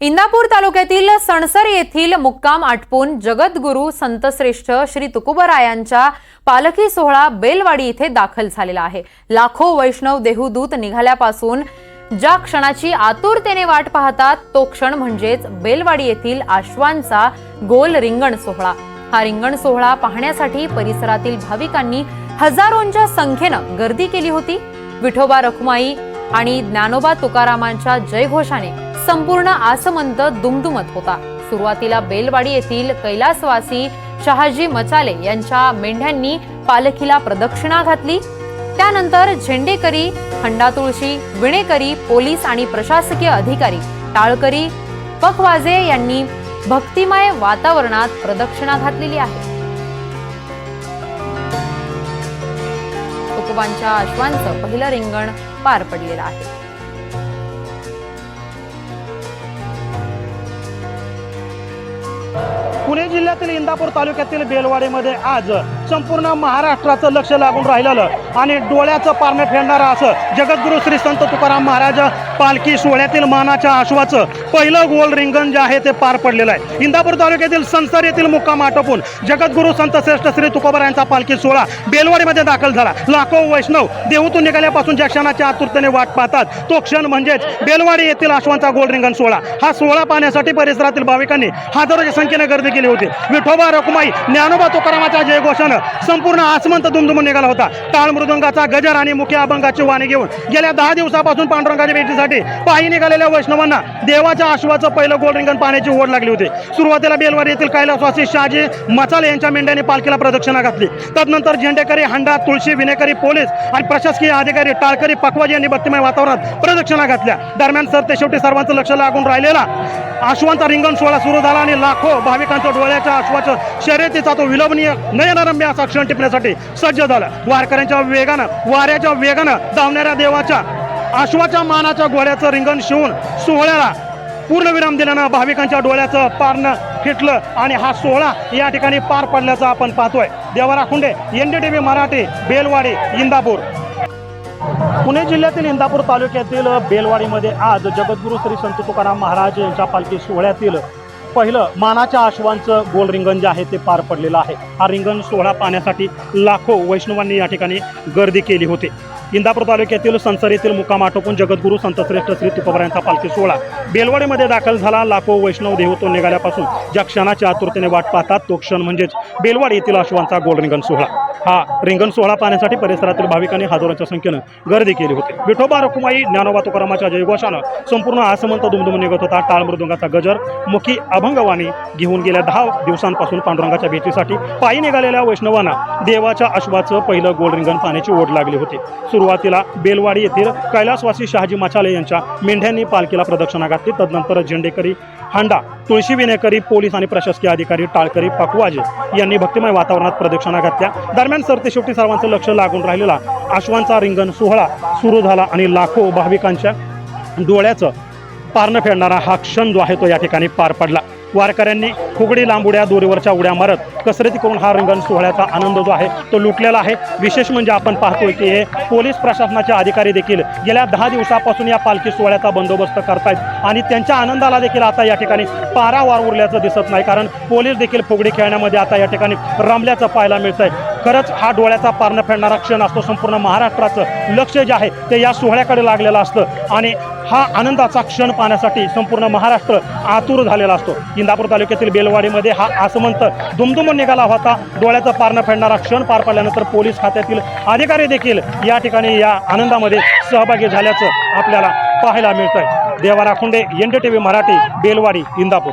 इंदापूर तालुक्यातील सणसर येथील मुक्काम आटपून जगद्गुरू संतश्रेष्ठ श्री तुकोबरायांचा पालखी सोहळा बेलवाडी येथे दाखल झालेला आहे। लाखो वैष्णव देहूदूत निघाल्यापासून ज्या क्षणाची आतुरतेने वाट पाहतात तो क्षण म्हणजेच बेलवाडी येथील आश्वांचा गोल रिंगण सोहळा। हा रिंगण सोहळा पाहण्यासाठी परिसरातील भाविकांनी हजारोंच्या संख्येने गर्दी केली होती। विठोबा रखुमाई आणि ज्ञानोबा तुकारामांच्या जयघोषाने संपूर्ण आसमंत दुमदुमत होता। सुरुवातीला बेलवाडी येथील कैलासवासी शहाजी मचाले यांच्या मेंढ्यांनी पालखीला प्रदक्षिणा घातली। त्यानंतर झेंडेकरी, हंडातुळशी, विणेकरी, पोलीस आणि प्रशासकीय अधिकारी, टाळकरी, पखवाजे यांनी भक्तिमय वातावरणात प्रदक्षिणा घातलेली आहे। तुकोबांच्या अश्वांचं पहिलं रिंगण पार पडलेलं आहे। पुणे जिल्ह्यातील इंदापूर तालुक्यातील बेलवाडीमध्ये आज संपूर्ण महाराष्ट्राचं लक्ष लागून राहिलेलं आणि डोळ्याचं पारणं फेडणारं असं जगद्गुरू श्री संत तुकाराम महाराज पालखी सोहळ्यातील मानाच्या आश्वाचं पहिलं गोल रिंगण जे आहे ते पार पडलेलं आहे। इंदापूर तालुक्यातील सणसर येथील मुक्काम आटोपून जगद्गुरू संत श्रेष्ठ श्री तुकोबरायांचा पालखी सोहळा बेलवाडीमध्ये दाखल झाला। लाखो वैष्णव देहूतून निघाल्यापासून ज्या क्षणाच्या आतुरतेने वाट पाहतात तो क्षण म्हणजेच बेलवाडी येथील आश्वांचा गोल रिंगण सोहळा। हा सोहळा पाहण्यासाठी परिसरातील भाविकांनी हजारोच्या संख्येने गर्दी केली होती। विठोबा रखुमाई ज्ञानोबा तुकारामाच्या जयघोषानं संपूर्ण आसमंत दुमदुमून निघाला होता। टाळ मृदंगाचा गजर आणि मुख्य अभंगाची वाणी घेऊन गेल्या 10 दिवसापासून पांडुरंगाच्या भेटीसाठी पायी निघालेल्या वैष्णवांना देवाच्या आश्वाचं पहिलं गोल रिंगण पाहण्याची ओढ लागली होती। सुरुवातीला बेलवाडी येथील कैलासवासी शहाजी मचाले यांच्या मेंढ्यांनी पालखीला प्रदक्षिणा घातली। तदनंतर झेंडेकरी, हंडा, तुळशी, विणेकरी, पोलीस आणि प्रशासकीय अधिकारी, टाळकरी, पखवाजी यांनी भक्तिमय वातावरणात प्रदक्षिणा घातल्या। दरम्यान सरते शेवटी सर्वांचं लक्ष लागून राहिलेला आश्वांचा रिंगण सोहळा सुरू झाला आणि लाखो भाविकांच्या डोळ्याच्या आश्वाचं शर्यतीचा तो विलोभनीय नयनरम्य असा क्षण टिपण्यासाठी सज्ज झाला। वाऱ्याच्या वेगानं धावणाऱ्या देवाच्या आश्वाच्या मानाच्या घोड्याचं रिंगण शिवून सोहळ्याला पूर्णविराम दिल्यानं भाविकांच्या डोळ्याचं पारणं फिटलं आणि हा सोहळा या ठिकाणी पार पडल्याचं आपण पाहतोय। देवा राखुंडे, NDTV मराठी, बेलवाडी, इंदापूर। पुणे जिल्ह्यातील इंदापूर तालुक्यातील बेलवाडीमध्ये आज जगद्गुरू श्री संत तुकाराम महाराज यांच्या पालखी सोहळ्यातील पहिलं मानाच्या आश्वांचं गोल रिंगण जे आहे ते पार पडलेलं आहे। हा रिंगण सोहळा पाहण्यासाठी लाखो वैष्णवांनी या ठिकाणी गर्दी केली होती। इंदापूर तालुक्यातील सणसर येथील मुक्काम आटोपून जगद्गुरू संतश्रेष्ठ श्री तुकोबरायांचा पालखी सोहळा बेलवाडीमध्ये दाखल झाला। लाखो वैष्णव देहूतून निघाल्यापासून ज्या क्षणाच्या आतुरतेने वाट पाहतात तो क्षण म्हणजेच बेलवाडी येथील आश्वांचा गोल रिंगण सोहळा। हा रिंगण सोहळा पाहण्यासाठी परिसरातील भाविकांनी हजारोच्या संख्येनं गर्दी केली होती। विठोबा रखुमाई ज्ञानोबा तुकारामाच्या जयघोषानं संपूर्ण आसमंत दुमदुमून निघत होता। टाळ मृदंगाचा गजर, मुखी अभंगवाणी घेऊन गेल्या 10 दिवसांपासून पांडुरंगाच्या भेटीसाठी पायी निघालेल्या वैष्णवांना देवाच्या आश्वाचं पहिलं गोल रिंगण पाहण्याची ओढ लागली होती। सुरुवातीला बेलवाडी येथील कैलासवासी शहाजी मचाले यांच्या मेंढ्यांनी पालखीला प्रदक्षिणा घातली। तदनंतर झेंडेकरी, हंडा, तुळशी, विणेकरी, पोलीस आणि प्रशासकीय अधिकारी, टाळकरी, पखवाजे यांनी भक्तिमय वातावरणात प्रदक्षिणा घातल्या। दरम्यान सरते शेवटी सर्वांचं लक्ष लागून राहिलेला आश्वांचा रिंगण सोहळा सुरू झाला आणि लाखो भाविकांच्या डोळ्याचं पारणं फेडणारा हा क्षण जो आहे तो या ठिकाणी पार पडला। वारकऱ्यांनी फुगडी, लांबुड्या, दोरीवरच्या उड्या मारत कसरती करून हा रिंगण सोहळ्याचा आनंद जो आहे तो लुटलेला आहे। विशेष म्हणजे आपण पाहतोय की हे पोलीस प्रशासनाचे अधिकारी देखील गेल्या 10 दिवसापासून या पालखी सोहळ्याचा बंदोबस्त करतायत आणि त्यांच्या आनंदाला देखील आता या ठिकाणी पारावार उरल्याचं दिसत नाही, कारण पोलीस देखील फुगडी खेळण्यामध्ये आता या ठिकाणी रमल्याचं पाहायला मिळतंय। खरंच हा डोळ्याचा पारणं फेडणारा क्षण असतो। संपूर्ण महाराष्ट्राचं लक्ष जे आहे ते या सोहळ्याकडे लागलेलं असतं आणि हा आनंदाचा क्षण पाहण्यासाठी संपूर्ण महाराष्ट्र आतुर झालेला असतो। इंदापूर तालुक्यातील बेलवाडीमध्ये हा आसमंत दुमदुमून निघाला होता। डोळ्याचं पारणं फेडणारा क्षण पार पडल्यानंतर पोलीस खात्यातील अधिकारी देखील या ठिकाणी या आनंदामध्ये सहभागी झाल्याचं आपल्याला पाहायला मिळतंय। देवा राखुंडे, NDTV मराठी, बेलवाडी, इंदापूर।